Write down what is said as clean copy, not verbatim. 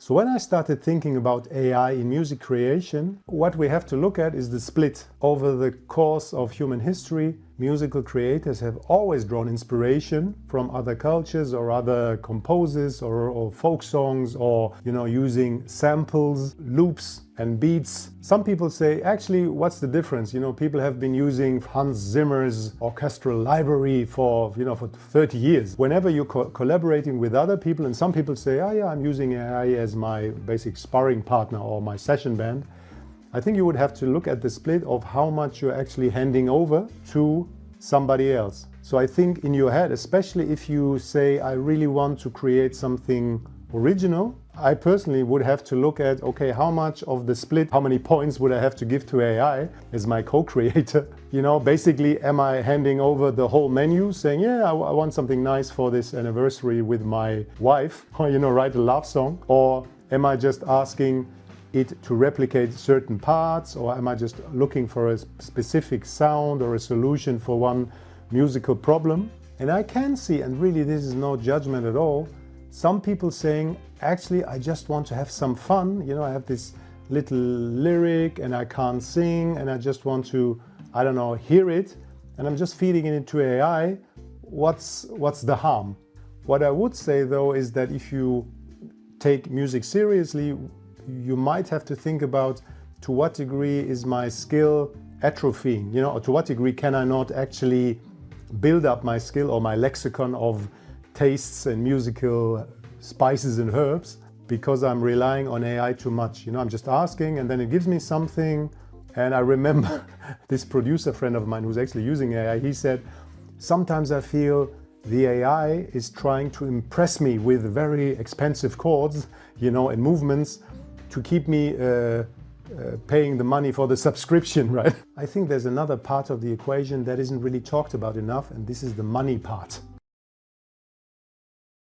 So when I started thinking about AI in music creation, what we have to look at is the split. Over the course of human history, musical creators have always drawn inspiration from other cultures or other composers or folk songs, or using samples, loops and beats. Some people say, actually, what's the difference? People have been using Hans Zimmer's orchestral library for 30 years. Whenever you're collaborating with other people, and some people say, oh yeah, I'm using AI as my basic sparring partner or my session band, I think you would have to look at the split of how much you're actually handing over to somebody else. So I think in your head, especially if you say, I really want to create something original, I personally would have to look at, okay, how much of the split, how many points would I have to give to AI as my co-creator? Basically, am I handing over the whole menu saying, yeah, I want something nice for this anniversary with my wife, or, write a love song? Or am I just asking it to replicate certain parts? Or am I just looking for a specific sound or a solution for one musical problem? And I can see, and really this is no judgment at all, some people saying, actually, I just want to have some fun. I have this little lyric and I can't sing and I just want to, hear it. And I'm just feeding it into AI. What's the harm? What I would say though is that if you take music seriously, you might have to think about to what degree is my skill atrophying, or to what degree can I not actually build up my skill or my lexicon of tastes and musical spices and herbs because I'm relying on AI too much. I'm just asking and then it gives me something. And I remember this producer friend of mine who's actually using AI, he said, sometimes I feel the AI is trying to impress me with very expensive chords, and movements to keep me paying the money for the subscription, right? I think there's another part of the equation that isn't really talked about enough, and this is the money part.